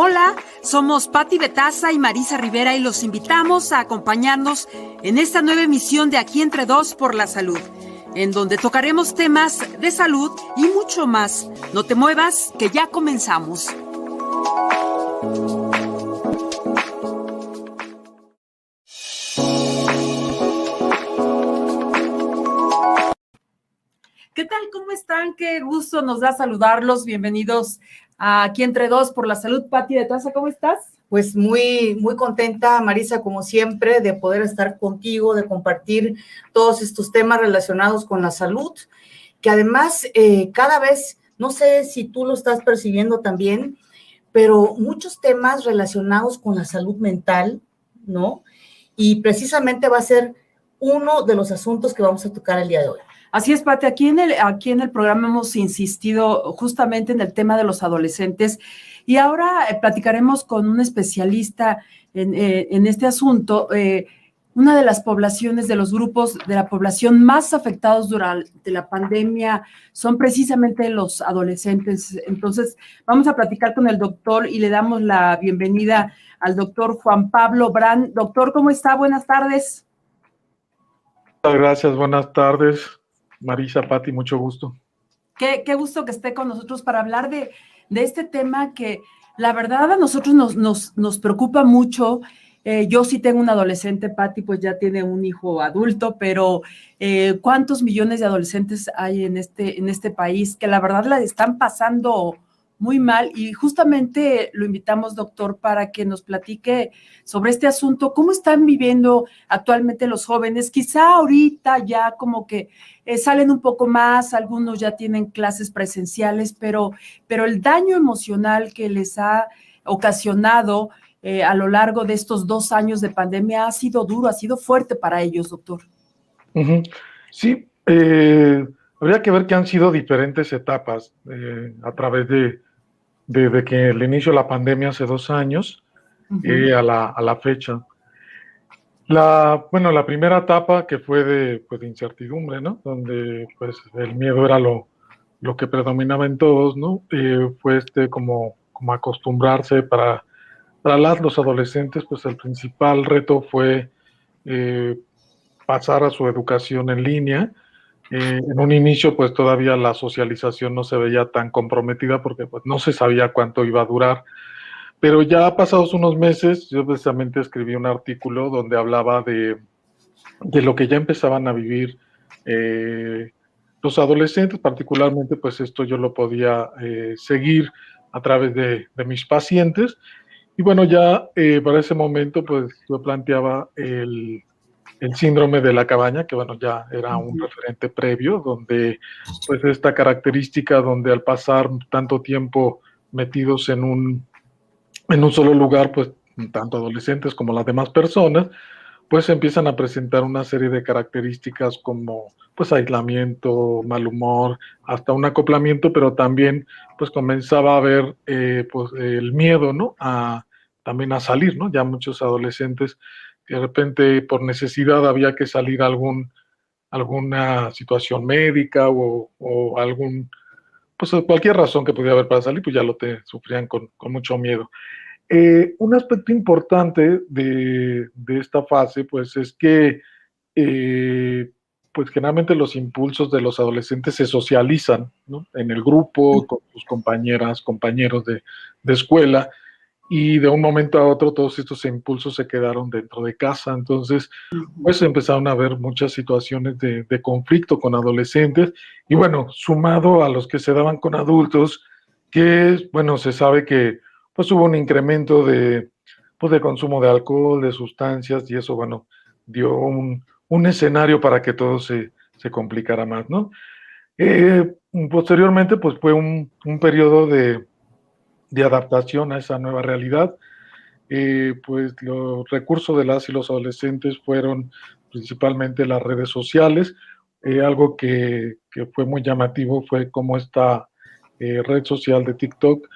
Hola, somos Patti Betaza y Marisa Rivera y los invitamos a acompañarnos en esta nueva emisión de Aquí Entre Dos por la Salud, en donde tocaremos temas de salud y mucho más. No te muevas, que ya comenzamos. ¿Qué tal? ¿Cómo están? Qué gusto nos da saludarlos. Bienvenidos a Aquí Entre Dos por la Salud. Patti Betaza, ¿cómo estás? Pues muy contenta, Marisa, como siempre, de poder estar contigo, de compartir todos estos temas relacionados con la salud, que además cada vez, no sé si tú lo estás percibiendo también, pero muchos temas relacionados con la salud mental, ¿no? Y precisamente va a ser uno de los asuntos que vamos a tocar el día de hoy. Así es, Pati, aquí en el programa hemos insistido justamente en el tema de los adolescentes y ahora platicaremos con un especialista en este asunto. Una de las poblaciones, de los grupos de la población más afectados durante la pandemia son precisamente los adolescentes. Entonces, vamos a platicar con el doctor y le damos la bienvenida al doctor Juan Pablo Brand. Doctor, ¿cómo está? Buenas tardes. Muchas gracias, buenas tardes. Marisa, Patti, mucho gusto. Qué gusto que esté con nosotros para hablar de este tema que la verdad a nosotros nos preocupa mucho. Yo sí tengo un adolescente, Patti, pues ya tiene un hijo adulto, pero ¿cuántos millones de adolescentes hay en este país que la verdad la están pasando muy mal? Y justamente lo invitamos, doctor, para que nos platique sobre este asunto. ¿Cómo están viviendo actualmente los jóvenes? Quizá ahorita ya como que salen un poco más, algunos ya tienen clases presenciales, pero el daño emocional que les ha ocasionado a lo largo de estos 2 años de pandemia ha sido duro, ha sido fuerte para ellos, doctor. Sí, habría que ver que han sido diferentes etapas a través de que el inicio de la pandemia hace 2 años a la fecha. La primera etapa que fue de incertidumbre, ¿no? Donde pues el miedo era lo que predominaba en todos, ¿no? Fue como acostumbrarse para los adolescentes, pues el principal reto fue pasar a su educación en línea. En un inicio, pues todavía la socialización no se veía tan comprometida porque pues no se sabía cuánto iba a durar. Pero ya pasados unos meses, yo precisamente escribí un artículo donde hablaba de lo que ya empezaban a vivir los adolescentes, particularmente, pues esto yo lo podía seguir a través de mis pacientes. Y bueno, ya para ese momento, pues yo planteaba el síndrome de la cabaña, que bueno, ya era un referente previo, donde pues esta característica donde al pasar tanto tiempo metidos en un solo lugar, pues tanto adolescentes como las demás personas, pues empiezan a presentar una serie de características como pues aislamiento, mal humor, hasta un acoplamiento, pero también pues comenzaba a haber pues el miedo, ¿no? También a salir, ¿no? Ya muchos adolescentes que de repente por necesidad había que salir a alguna situación médica o algún, pues cualquier razón que pudiera haber para salir, pues ya sufrían con mucho miedo. Un aspecto importante de esta fase, pues es que pues generalmente los impulsos de los adolescentes se socializan, ¿no? En el grupo, con sus compañeras, compañeros de escuela, y de un momento a otro todos estos impulsos se quedaron dentro de casa. Entonces, pues empezaron a haber muchas situaciones de conflicto con adolescentes, y bueno, sumado a los que se daban con adultos, que bueno, se sabe que pues hubo un incremento de consumo de alcohol, de sustancias, y eso, bueno, dio un escenario para que todo se complicara más, ¿no? Posteriormente, pues fue un periodo de adaptación a esa nueva realidad. Pues los recursos de las y los adolescentes fueron principalmente las redes sociales. Algo que fue muy llamativo fue cómo esta red social de TikTok,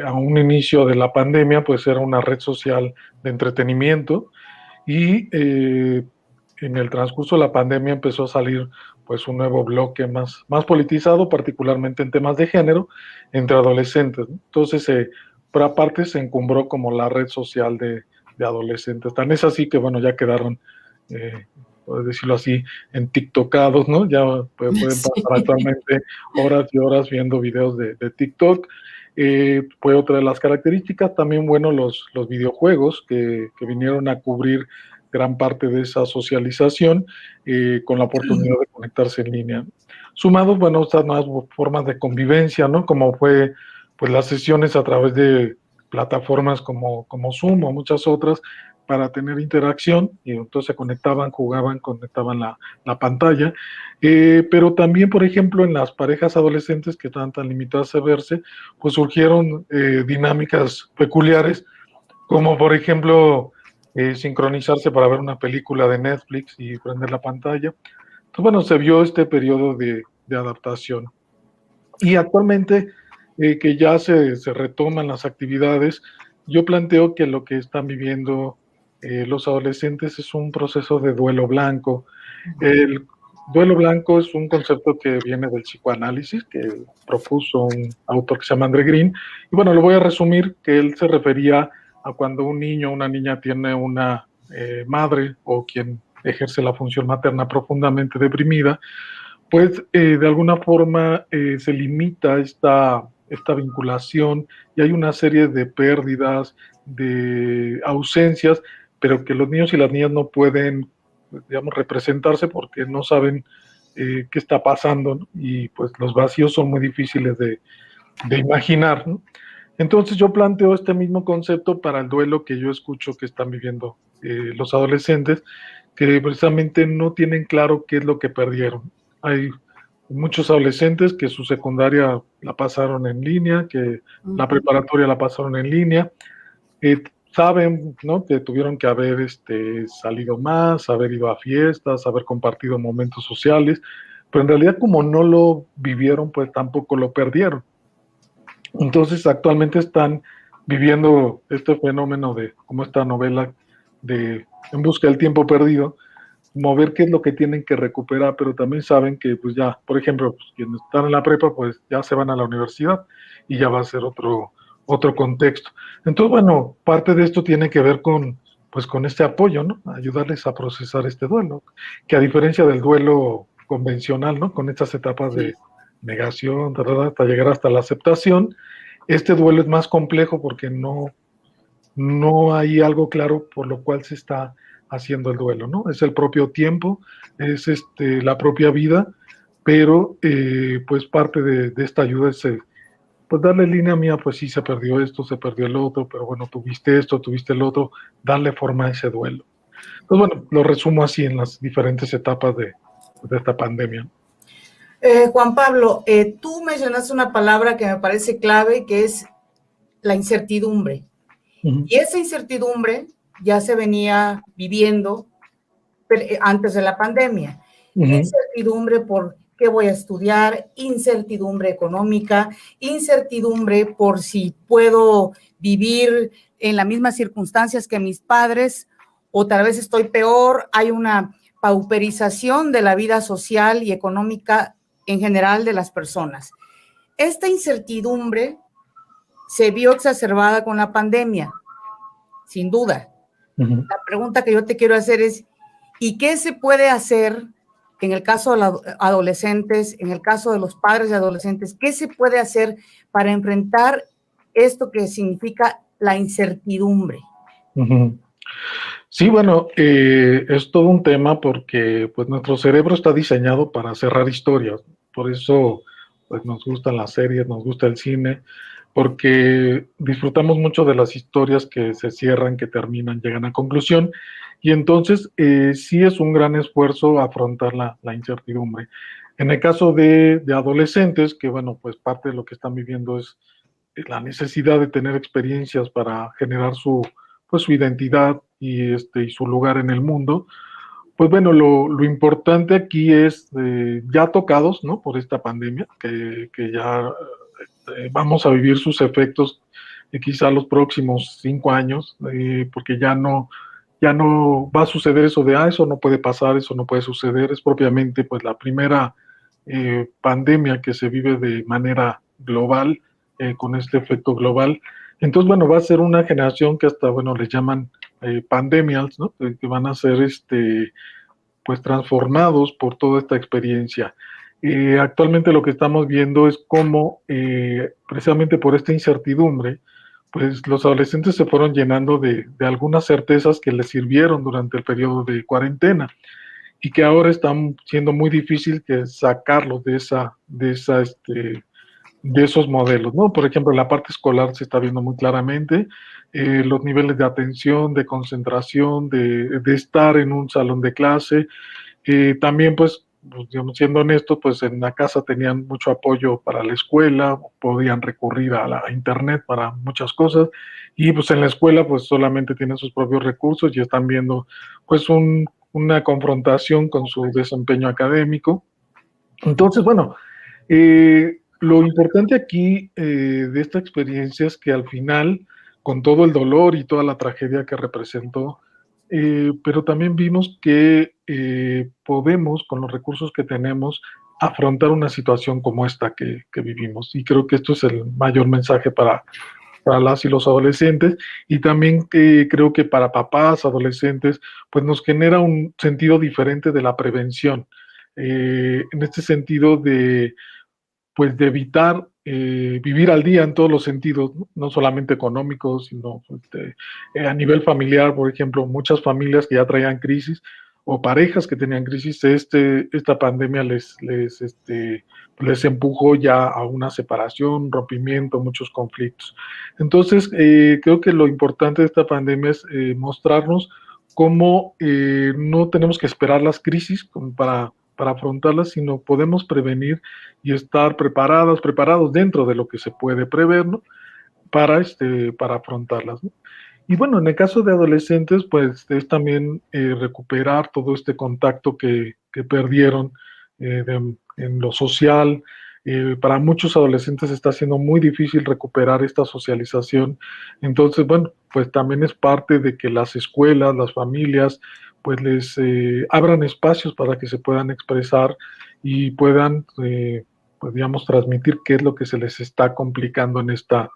a un inicio de la pandemia, pues era una red social de entretenimiento, y en el transcurso de la pandemia empezó a salir pues un nuevo bloque más politizado, particularmente en temas de género, entre adolescentes, ¿no? Entonces pero aparte se encumbró como la red social de adolescentes. Tan es así que, bueno, ya quedaron, por decirlo así, en TikTokados, ¿no? Ya pueden Sí. pasar actualmente horas y horas viendo videos de TikTok. Fue otra de las características. También, bueno, los videojuegos que vinieron a cubrir gran parte de esa socialización, con la oportunidad de conectarse en línea. Sumados, bueno, estas nuevas formas de convivencia, ¿no? Como fue, pues, las sesiones a través de plataformas como Zoom o muchas otras, para tener interacción, y entonces se conectaban, jugaban, conectaban la pantalla. Pero también, por ejemplo, en las parejas adolescentes que estaban tan limitadas a verse, pues surgieron dinámicas peculiares, como por ejemplo sincronizarse para ver una película de Netflix y prender la pantalla. Entonces, bueno, se vio este periodo de adaptación. Y actualmente, que ya se retoman las actividades, yo planteo que lo que están viviendo los adolescentes es un proceso de duelo blanco. El duelo blanco es un concepto que viene del psicoanálisis, que propuso un autor que se llama André Green. Y bueno, lo voy a resumir, que él se refería a cuando un niño o una niña tiene una madre o quien ejerce la función materna profundamente deprimida, pues de alguna forma se limita esta vinculación y hay una serie de pérdidas, de ausencias, pero que los niños y las niñas no pueden, digamos, representarse porque no saben qué está pasando, ¿no? Y pues los vacíos son muy difíciles de imaginar, ¿no? Entonces yo planteo este mismo concepto para el duelo que yo escucho que están viviendo los adolescentes, que precisamente no tienen claro qué es lo que perdieron. Hay muchos adolescentes que su secundaria la pasaron en línea, que la preparatoria la pasaron en línea, saben, ¿no?, que tuvieron que haber salido más, haber ido a fiestas, haber compartido momentos sociales, pero en realidad como no lo vivieron, pues tampoco lo perdieron. Entonces actualmente están viviendo este fenómeno de, como esta novela de En busca del tiempo perdido, mover qué es lo que tienen que recuperar, pero también saben que pues ya, por ejemplo, pues, quienes están en la prepa, pues ya se van a la universidad y ya va a ser otro contexto. Entonces, bueno, parte de esto tiene que ver con, pues, con este apoyo, ¿no? Ayudarles a procesar este duelo, que a diferencia del duelo convencional, ¿no? Con estas etapas de negación, hasta llegar hasta la aceptación, este duelo es más complejo porque no hay algo claro por lo cual se está haciendo el duelo, ¿no? Es el propio tiempo, es la propia vida, pero pues parte de esta ayuda es pues darle línea mía, pues sí, se perdió esto, se perdió el otro, pero bueno, tuviste esto, tuviste el otro, darle forma a ese duelo. Entonces, bueno, lo resumo así en las diferentes etapas de esta pandemia. Juan Pablo, tú mencionaste una palabra que me parece clave, que es la incertidumbre. Y esa incertidumbre ya se venía viviendo antes de la pandemia. Incertidumbre por qué voy a estudiar, incertidumbre económica, incertidumbre por si puedo vivir en las mismas circunstancias que mis padres o tal vez estoy peor. Hay una pauperización de la vida social y económica en general de las personas. Esta incertidumbre se vio exacerbada con la pandemia, sin duda. La pregunta que yo te quiero hacer es, ¿y qué se puede hacer en el caso de los adolescentes, en el caso de los padres de adolescentes? ¿Qué se puede hacer para enfrentar esto que significa la incertidumbre? Sí, bueno, es todo un tema porque pues nuestro cerebro está diseñado para cerrar historias. Por eso pues nos gustan las series, nos gusta el cine, porque disfrutamos mucho de las historias que se cierran, que terminan, llegan a conclusión, y entonces sí es un gran esfuerzo afrontar la incertidumbre. En el caso de adolescentes, que bueno, pues parte de lo que están viviendo es la necesidad de tener experiencias para generar su identidad y su lugar en el mundo, pues bueno, lo importante aquí es ya tocados, ¿no?, por esta pandemia, que ya vamos a vivir sus efectos quizá los próximos 5 años, porque ya no va a suceder eso de, eso no puede pasar, eso no puede suceder. Es propiamente pues la primera pandemia que se vive de manera global, con este efecto global, Entonces, bueno, va a ser una generación que hasta, bueno, le llaman pandemials, ¿no? Que van a ser, pues, transformados por toda esta experiencia. Actualmente lo que estamos viendo es cómo, precisamente por esta incertidumbre, pues los adolescentes se fueron llenando de algunas certezas que les sirvieron durante el periodo de cuarentena y que ahora están siendo muy difícil que sacarlos de esos modelos, ¿no? Por ejemplo, en la parte escolar se está viendo muy claramente los niveles de atención, de concentración, de estar en un salón de clase. También, pues, digamos, siendo honestos, pues en la casa tenían mucho apoyo para la escuela, podían recurrir a la internet para muchas cosas, y pues en la escuela, pues solamente tienen sus propios recursos y están viendo, pues, una confrontación con su desempeño académico. Entonces, bueno, lo importante aquí de esta experiencia es que al final, con todo el dolor y toda la tragedia que representó, pero también vimos que podemos, con los recursos que tenemos, afrontar una situación como esta que vivimos. Y creo que esto es el mayor mensaje para las y los adolescentes, y también creo que para papás, adolescentes, pues nos genera un sentido diferente de la prevención. En este sentido de, pues, de evitar vivir al día en todos los sentidos, no solamente económicos, sino pues, a nivel familiar. Por ejemplo, muchas familias que ya traían crisis o parejas que tenían crisis, esta pandemia les empujó ya a una separación, rompimiento, muchos conflictos. Entonces, creo que lo importante de esta pandemia es mostrarnos cómo no tenemos que esperar las crisis como para afrontarlas, sino podemos prevenir y estar preparados dentro de lo que se puede prever, ¿no? Para afrontarlas, ¿no? Y bueno, en el caso de adolescentes, pues es también recuperar todo este contacto que perdieron en lo social. Para muchos adolescentes está siendo muy difícil recuperar esta socialización. Entonces, bueno, pues también es parte de que las escuelas, las familias, pues les abran espacios para que se puedan expresar y puedan, pues digamos, transmitir qué es lo que se les está complicando en esta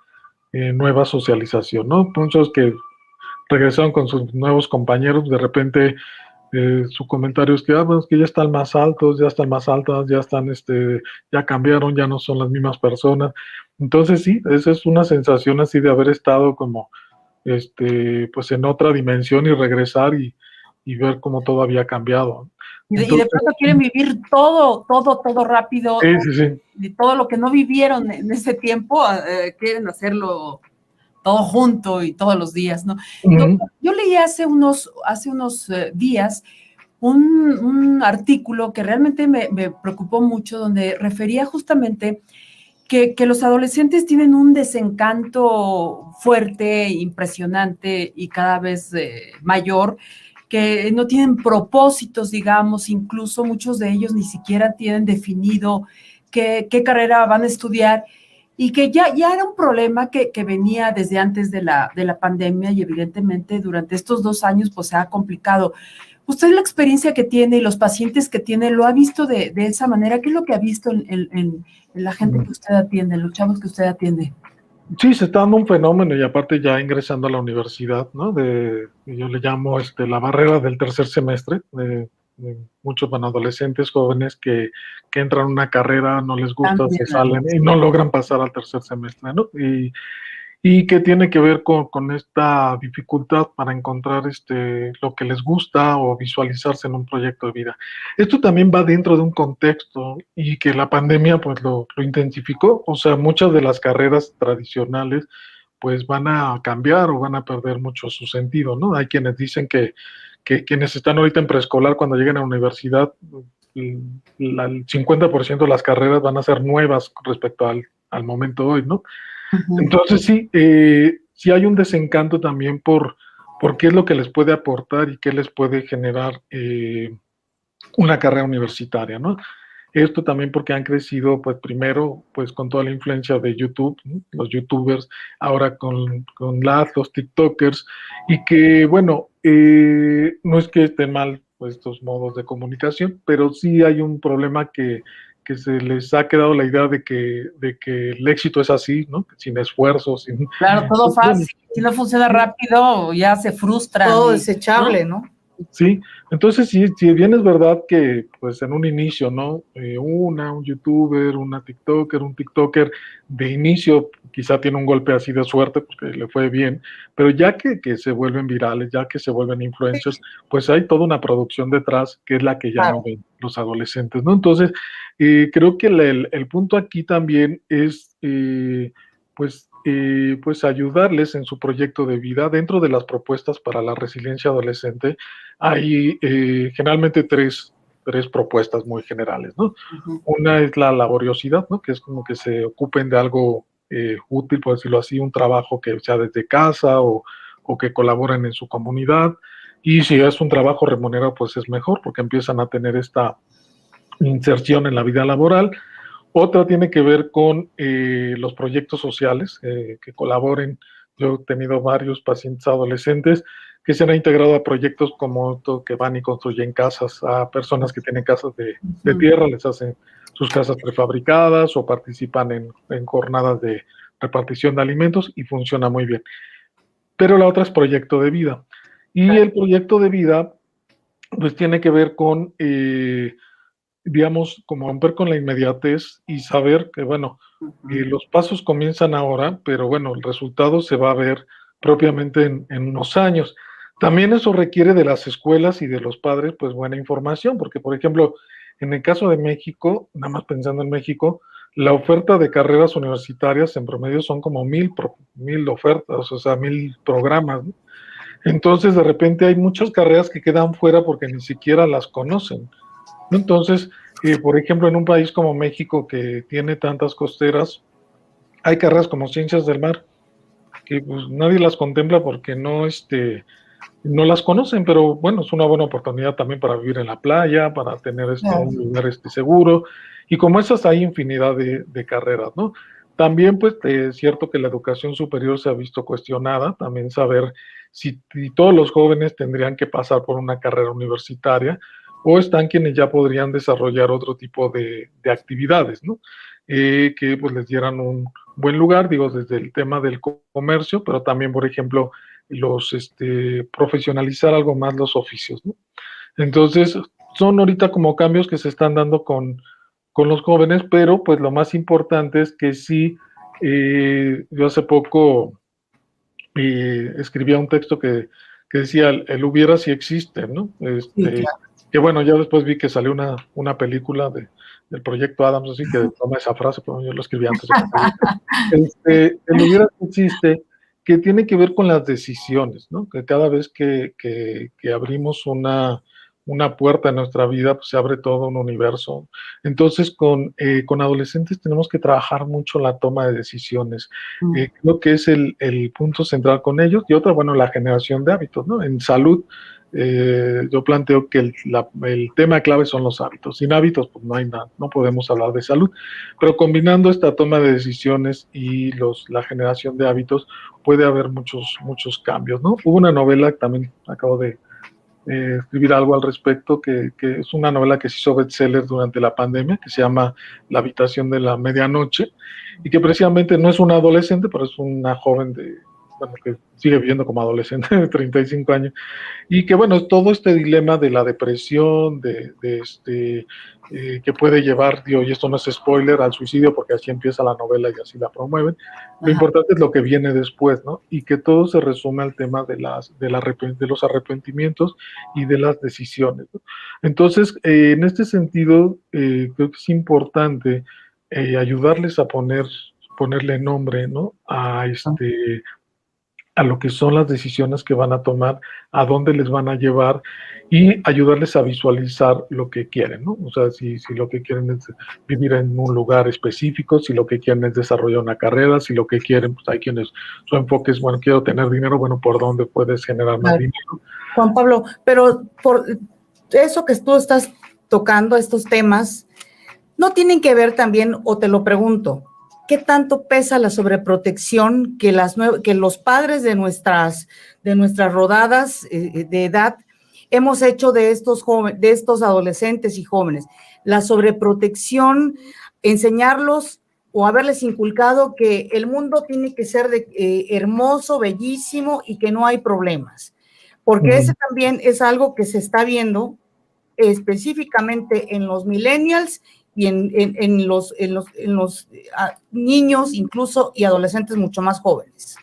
nueva socialización, ¿no? Muchos que regresaron con sus nuevos compañeros, de repente su comentario es que, bueno, es que ya están más altos, ya están más altas, ya están, ya cambiaron, ya no son las mismas personas. Entonces sí, esa es una sensación así de haber estado como, pues en otra dimensión y regresar y ver cómo todo había cambiado. Y de pronto quieren vivir todo rápido, sí, sí, sí. Y todo lo que no vivieron en ese tiempo, quieren hacerlo todo junto y todos los días, ¿no? Yo leí hace unos días un artículo que realmente me preocupó mucho, donde refería justamente que los adolescentes tienen un desencanto fuerte, impresionante y cada vez mayor, que no tienen propósitos, digamos, incluso muchos de ellos ni siquiera tienen definido qué carrera van a estudiar, y que ya era un problema que venía desde antes de la pandemia, y evidentemente durante estos 2 años pues se ha complicado. Usted, la experiencia que tiene y los pacientes que tiene, ¿lo ha visto de esa manera? ¿Qué es lo que ha visto en la gente que usted atiende, en los chavos que usted atiende? Sí, se está dando un fenómeno, y aparte ya ingresando a la universidad, ¿no? Yo le llamo la barrera del tercer semestre, de muchos adolescentes jóvenes que entran a una carrera, no les gusta, se salen y no logran pasar al tercer semestre, ¿no? Y que tiene que ver con esta dificultad para encontrar lo que les gusta o visualizarse en un proyecto de vida. Esto también va dentro de un contexto y que la pandemia pues lo intensificó. O sea, muchas de las carreras tradicionales pues van a cambiar o van a perder mucho su sentido, ¿no? Hay quienes dicen que quienes están ahorita en preescolar, cuando lleguen a la universidad, el 50% de las carreras van a ser nuevas respecto al momento de hoy, ¿no? Entonces sí hay un desencanto también por qué es lo que les puede aportar y qué les puede generar una carrera universitaria, ¿no? Esto también porque han crecido, pues primero, pues con toda la influencia de YouTube, ¿no? Los youtubers, ahora con los tiktokers, y que, bueno, no es que estén mal pues, estos modos de comunicación, pero sí hay un problema que que se les ha quedado la idea de que el éxito es así, ¿no? Sin esfuerzo, sin... Claro, todo fácil. Si no funciona rápido, ya se frustran. Todo desechable, ¿no? Sí, entonces si bien es verdad que pues en un inicio, ¿no? Un youtuber, una TikToker, un TikToker de inicio quizá tiene un golpe así de suerte porque le fue bien, pero ya que se vuelven virales, ya que se vuelven influencers, pues hay toda una producción detrás que es la que ya no ven los adolescentes, ¿no? Entonces, creo que el punto aquí también es pues ayudarles en su proyecto de vida dentro de las propuestas para la resiliencia adolescente. Hay generalmente tres propuestas muy generales, ¿no? Uh-huh. Una es la laboriosidad, ¿no? Que es como que se ocupen de algo útil, por decirlo así, un trabajo que sea desde casa o que colaboren en su comunidad. Y si es un trabajo remunerado, pues es mejor porque empiezan a tener esta inserción en la vida laboral. Otra tiene que ver con los proyectos sociales que colaboren. Yo he tenido varios pacientes adolescentes que se han integrado a proyectos como estos que van y construyen casas a personas que tienen casas de tierra, les hacen sus casas prefabricadas o participan en jornadas de repartición de alimentos y funciona muy bien. Pero la otra es proyecto de vida. Y el proyecto de vida pues tiene que ver con... digamos, como romper con la inmediatez y saber que, bueno, los pasos comienzan ahora, pero bueno, el resultado se va a ver propiamente en unos años. También eso requiere de las escuelas y de los padres, pues buena información, porque por ejemplo, en el caso de México, nada más pensando en México, la oferta de carreras universitarias en promedio son como 1,000 ofertas, o sea, 1,000 programas, ¿no? Entonces, de repente hay muchas carreras que quedan fuera porque ni siquiera las conocen. Entonces, por ejemplo, en un país como México que tiene tantas costeras, hay carreras como ciencias del mar, que pues nadie las contempla porque no las conocen, pero bueno, es una buena oportunidad también para vivir en la playa, para tener un lugar seguro, y como esas hay infinidad de carreras, ¿no? También, pues, es cierto que la educación superior se ha visto cuestionada, también saber si todos los jóvenes tendrían que pasar por una carrera universitaria, o están quienes ya podrían desarrollar otro tipo de actividades, ¿no? Que pues les dieran un buen lugar, digo, desde el tema del comercio, pero también, por ejemplo, profesionalizar algo más los oficios, ¿no? Entonces, son ahorita como cambios que se están dando con los jóvenes, pero pues lo más importante es que sí, yo hace poco escribía un texto que decía, el hubiera si existe, ¿no? Que bueno, ya después vi que salió una película del proyecto Adams, así que toma esa frase, pero yo lo escribí antes. El hubiera si existe, que tiene que ver con las decisiones, ¿no? Que cada vez que abrimos una puerta en nuestra vida, pues se abre todo un universo. Entonces, con adolescentes tenemos que trabajar mucho la toma de decisiones. Creo que es el punto central con ellos. Y otra, bueno, la generación de hábitos, ¿no? En salud, yo planteo que el tema clave son los hábitos. Sin hábitos, pues no hay nada, no podemos hablar de salud. Pero combinando esta toma de decisiones y la generación de hábitos, puede haber muchos cambios, ¿no? Hubo una novela que también acabo de escribir algo al respecto, que es una novela que se hizo bestseller durante la pandemia, que se llama La habitación de la medianoche, y que precisamente no es una adolescente, pero es una joven que sigue viviendo como adolescente de 35 años, y que bueno, todo este dilema de la depresión, que puede llevar, digo, y esto no es spoiler, al suicidio, porque así empieza la novela y así la promueven. Lo importante es lo que viene después, ¿no? Y que todo se resume al tema de los arrepentimientos y de las decisiones, ¿no? Entonces, en este sentido, creo que es importante ayudarles a ponerle nombre, ¿no? A lo que son las decisiones que van a tomar, a dónde les van a llevar y ayudarles a visualizar lo que quieren, ¿no? O sea, si lo que quieren es vivir en un lugar específico, si lo que quieren es desarrollar una carrera, si lo que quieren, pues hay quienes su enfoque es, bueno, quiero tener dinero, bueno, ¿por dónde puedes generar más dinero? Juan Pablo, pero por eso que tú estás tocando, estos temas, ¿no tienen que ver también, o te lo pregunto, qué tanto pesa la sobreprotección que los padres de nuestras rodadas de edad hemos hecho de estos adolescentes y jóvenes? La sobreprotección, enseñarlos o haberles inculcado que el mundo tiene que ser hermoso, bellísimo y que no hay problemas. Porque ese también es algo que se está viendo específicamente en los millennials y en los niños incluso y adolescentes mucho más jóvenes.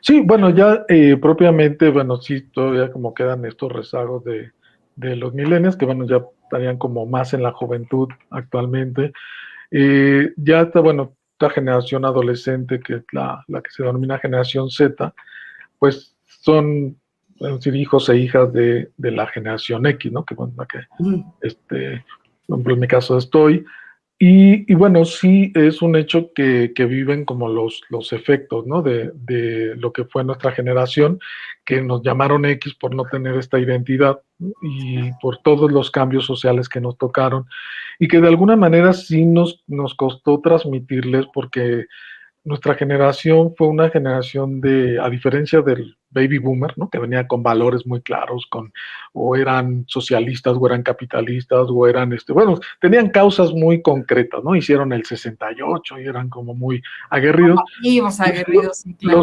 Sí, bueno, ya propiamente, bueno, sí, todavía como quedan estos rezagos de los millennials, que bueno, ya estarían como más en la juventud actualmente. Ya está, bueno, esta generación adolescente, que es la que se denomina generación Z, pues son, bueno, decir, hijos e hijas de la generación X, ¿no? Que bueno, la que, por ejemplo, en mi caso estoy. Y bueno, sí es un hecho que viven como los efectos, ¿no? De lo que fue nuestra generación, que nos llamaron X por no tener esta identidad, ¿no? Y por todos los cambios sociales que nos tocaron, y que de alguna manera sí nos costó transmitirles, porque nuestra generación fue una generación a diferencia del baby boomer, ¿no? Que venía con valores muy claros, o eran socialistas, o eran capitalistas, o eran, bueno, tenían causas muy concretas, ¿no? Hicieron el 68 y eran como muy aguerridos. Aguerridos, sí, claro.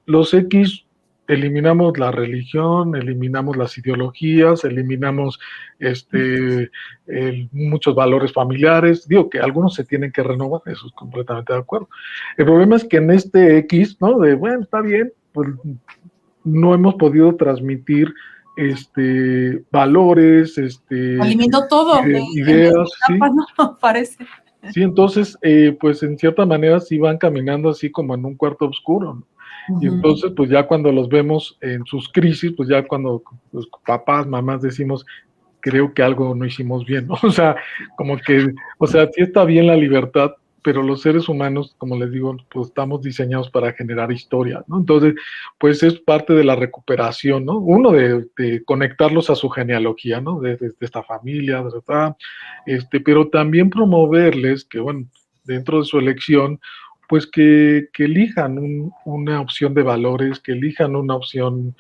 Los X eliminamos la religión, eliminamos las ideologías, eliminamos muchos valores familiares. Digo que algunos se tienen que renovar, eso es completamente de acuerdo. El problema es que en este X, ¿no? De, bueno, está bien, pues no hemos podido transmitir valores, eliminó todo, ideas, ¿sí? No, parece. Sí, entonces, pues en cierta manera sí van caminando así como en un cuarto oscuro, ¿no? Y entonces, pues ya cuando los vemos en sus crisis, pues ya cuando los papás, mamás decimos, creo que algo no hicimos bien, ¿no? O sea, como que, o sea, sí está bien la libertad, pero los seres humanos, como les digo, pues estamos diseñados para generar historias, ¿no? Entonces, pues es parte de la recuperación, ¿no? Uno de conectarlos a su genealogía, ¿no? De esta familia, ¿verdad? Pero también promoverles que, bueno, dentro de su elección, pues que elijan una opción de valores, que elijan una opción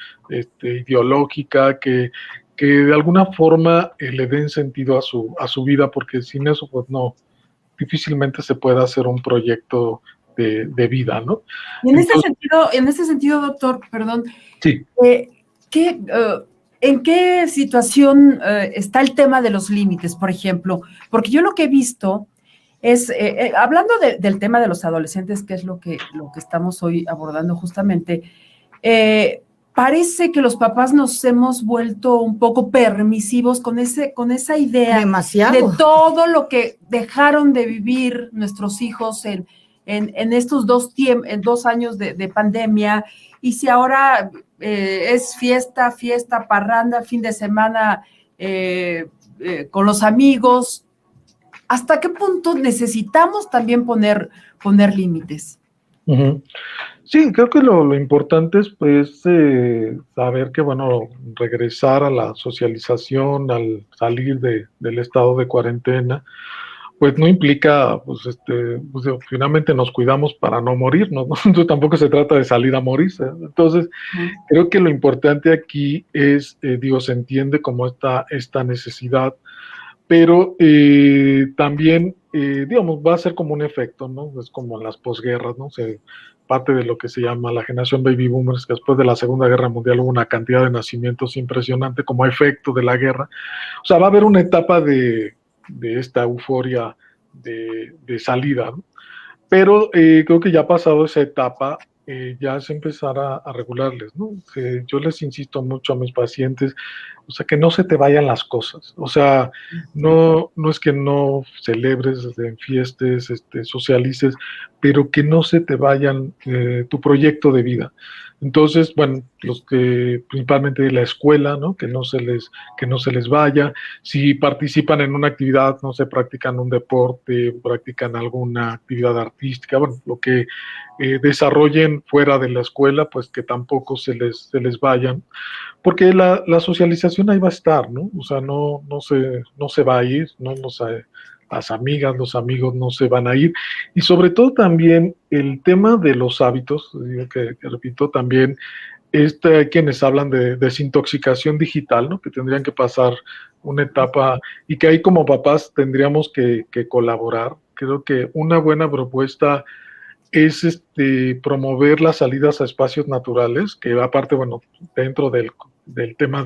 ideológica, que de alguna forma le den sentido a su vida, porque sin eso, pues no, difícilmente se puede hacer un proyecto de vida, ¿no? Y en ese sentido, doctor, perdón, sí. ¿En qué situación está el tema de los límites, por ejemplo? Porque yo lo que he visto es, hablando del tema de los adolescentes, que es lo que estamos hoy abordando justamente, parece que los papás nos hemos vuelto un poco permisivos con esa idea demasiado de todo lo que dejaron de vivir nuestros hijos en estos 2 años de pandemia, y si ahora es fiesta, parranda, fin de semana con los amigos, ¿hasta qué punto necesitamos también poner límites? Uh-huh. Sí, creo que lo importante es pues saber que, bueno, regresar a la socialización, al salir del estado de cuarentena, pues no implica, pues, pues finalmente nos cuidamos para no morirnos, ¿no? Entonces tampoco se trata de salir a morirse. Entonces, creo que lo importante aquí es, digo, se entiende como esta necesidad, pero también, digamos, va a ser como un efecto, ¿no? Es como en las posguerras, ¿no? Parte de lo que se llama la generación baby boomers, que después de la Segunda Guerra Mundial hubo una cantidad de nacimientos impresionante como efecto de la guerra. O sea, va a haber una etapa de esta euforia de salida, ¿no? Pero creo que ya ha pasado esa etapa, ya es empezar a regularles, ¿no? Yo les insisto mucho a mis pacientes, o sea, que no se te vayan las cosas, o sea, no es que no celebres, fiestes, socialices, pero que no se te vayan tu proyecto de vida. Entonces, bueno, los que principalmente de la escuela, ¿no? Que no se les vaya. Si participan en una actividad, no sé, practican un deporte, practican alguna actividad artística, bueno, lo que desarrollen fuera de la escuela, pues que tampoco se les vayan, porque la socialización ahí va a estar, ¿no? O sea, no se va a ir, ¿no? Las amigas, los amigos no se van a ir, y sobre todo también el tema de los hábitos, digo que repito también, hay quienes hablan de desintoxicación digital, ¿no? Que tendrían que pasar una etapa y que ahí como papás tendríamos que colaborar. Creo que una buena propuesta es promover las salidas a espacios naturales, que aparte, bueno, dentro del tema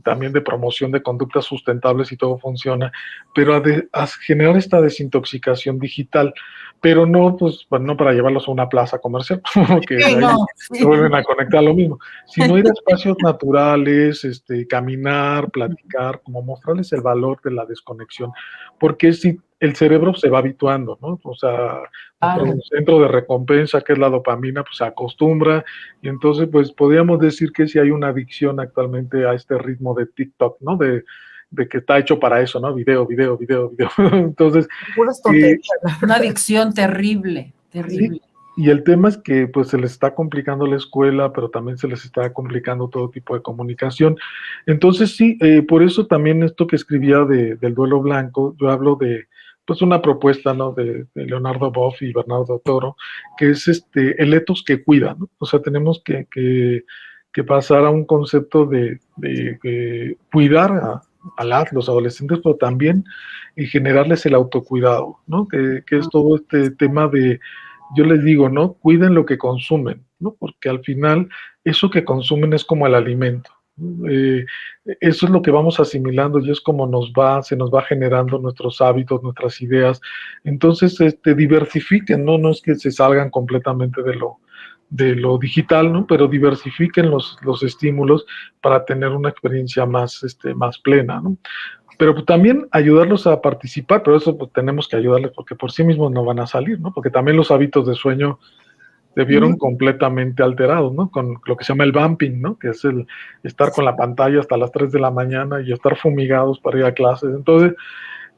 también de promoción de conductas sustentables y todo funciona, pero a generar esta desintoxicación digital, pero no, pues, no para llevarlos a una plaza comercial, que de ahí se vuelven a conectar a lo mismo, sino ir a espacios naturales, caminar, platicar, como mostrarles el valor de la desconexión, porque si el cerebro se va habituando, ¿no? O sea, nuestro centro de recompensa, que es la dopamina, pues se acostumbra, y entonces, pues, podríamos decir que si hay una adicción actualmente a este ritmo de TikTok, ¿no? De que está hecho para eso, ¿no? Video. Entonces, puras tonterías. Una adicción terrible. Sí, y el tema es que pues se les está complicando la escuela, pero también se les está complicando todo tipo de comunicación. Entonces sí, por eso también esto que escribía del duelo blanco, yo hablo de pues una propuesta, ¿no? De Leonardo Boff y Bernardo Toro, que es el ethos que cuida, ¿no? O sea, tenemos que pasar a un concepto de cuidar los adolescentes, pero también generarles el autocuidado, ¿no? Que es todo este tema de, yo les digo, ¿no? Cuiden lo que consumen, ¿no? Porque al final eso que consumen es como el alimento. Eso es lo que vamos asimilando y es como se nos va generando nuestros hábitos, nuestras ideas. Entonces, diversifiquen, ¿no? No es que se salgan completamente de lo digital, ¿no? Pero diversifiquen los estímulos para tener una experiencia más plena, ¿no? Pero pues, también ayudarlos a participar, pero eso pues, tenemos que ayudarles porque por sí mismos no van a salir, ¿no? Porque también los hábitos de sueño se vieron completamente alterados, ¿no? Con lo que se llama el vamping, ¿no? Que es el estar con la pantalla hasta las 3 de la mañana y estar fumigados para ir a clases. Entonces,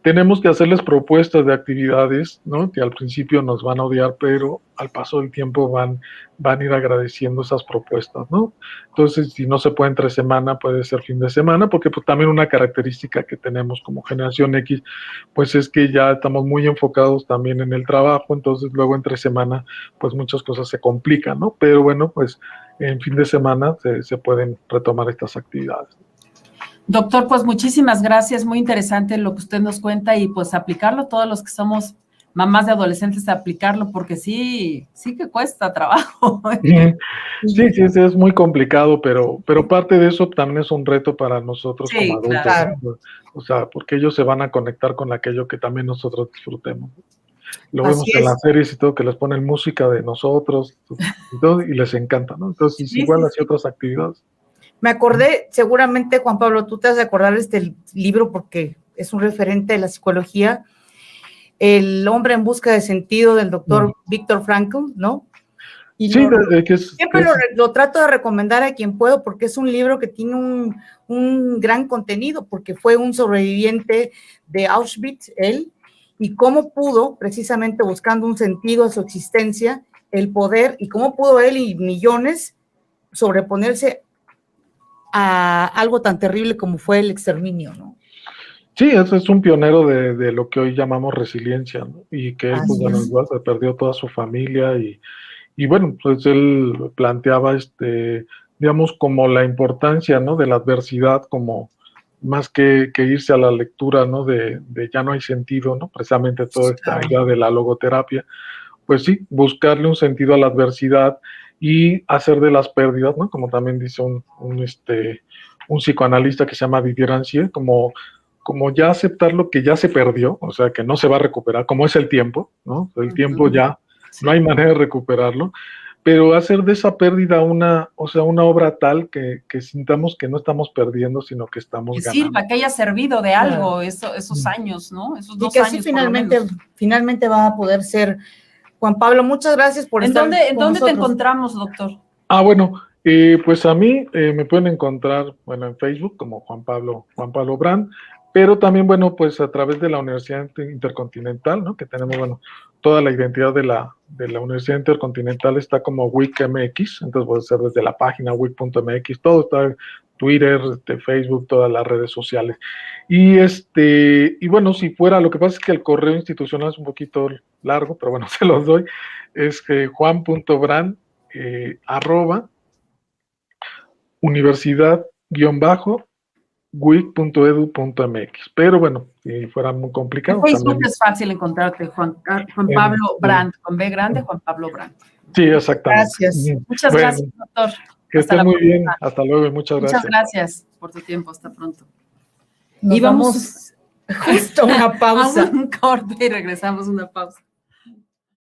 tenemos que hacerles propuestas de actividades, ¿no? Que al principio nos van a odiar, pero al paso del tiempo van a ir agradeciendo esas propuestas, ¿no? Entonces, si no se puede entre semana, puede ser fin de semana, porque pues también una característica que tenemos como generación X, pues es que ya estamos muy enfocados también en el trabajo, entonces luego entre semana, pues muchas cosas se complican, ¿no? Pero bueno, pues en fin de semana se pueden retomar estas actividades. Doctor, pues muchísimas gracias, muy interesante lo que usted nos cuenta y pues aplicarlo todos los que somos mamás de adolescentes, aplicarlo porque sí que cuesta trabajo. Sí, es muy complicado, pero parte de eso también es un reto para nosotros como adultos, claro. ¿no? O sea, porque ellos se van a conectar con aquello que también nosotros disfrutemos. Lo vemos en las series y todo, que les ponen música de nosotros y todo, y les encanta, ¿no? Entonces, igual así otras actividades. Me acordé, seguramente, Juan Pablo, tú te has de acordar de este libro porque es un referente de la psicología, El hombre en busca de sentido del doctor Viktor Frankl, ¿no? Y sí, siempre lo trato de recomendar a quien puedo porque es un libro que tiene un gran contenido, porque fue un sobreviviente de Auschwitz, él, y cómo pudo, precisamente buscando un sentido a su existencia, el poder, y cómo pudo él y millones sobreponerse a algo tan terrible como fue el exterminio, ¿no? Sí, es un pionero de lo que hoy llamamos resiliencia, ¿no? Y que él, pues, bueno, igual se perdió toda su familia y bueno, pues él planteaba, digamos, como la importancia, ¿no? De la adversidad, como más que irse a la lectura, ¿no? De ya no hay sentido, ¿no? Precisamente toda esta idea de la logoterapia, pues sí, buscarle un sentido a la adversidad y hacer de las pérdidas, ¿no? Como también dice un psicoanalista que se llama Didier Rancière, como ya aceptar lo que ya se perdió, o sea, que no se va a recuperar, como es el tiempo, ¿no? El tiempo ya, no hay manera de recuperarlo, pero hacer de esa pérdida una obra tal que sintamos que no estamos perdiendo, sino que estamos ganando. Que sirva, que haya servido de algo esos años, ¿no? Esos 2 años. Y que así finalmente va a poder ser. Juan Pablo, muchas gracias por estar con nosotros. ¿En dónde te encontramos, doctor? Bueno, pues a mí me pueden encontrar, bueno, en Facebook como Juan Pablo Brand, pero también, bueno, pues a través de la Universidad Intercontinental, ¿no? Que tenemos, bueno, toda la identidad de la Universidad Intercontinental está como WIC.mx, entonces puede ser desde la página wic.mx, todo está, Twitter, Facebook, todas las redes sociales. Y bueno, si fuera, lo que pasa es que el correo institucional es un poquito largo, pero bueno, se los doy, es juan.brand, universidad-wic.edu.mx. Pero bueno, si fuera muy complicado. En Facebook también. es fácil encontrarte, Juan Pablo Brandt, con B grande, Juan Pablo Brandt. Sí, exactamente. Gracias. Muchas Bueno, gracias, doctor. Que Hasta esté la muy próxima. bien. Hasta luego y muchas Muchas gracias. gracias por tu tiempo. Hasta pronto. Nos Y vamos vamos justo a una pausa. a un corte y regresamos a una pausa.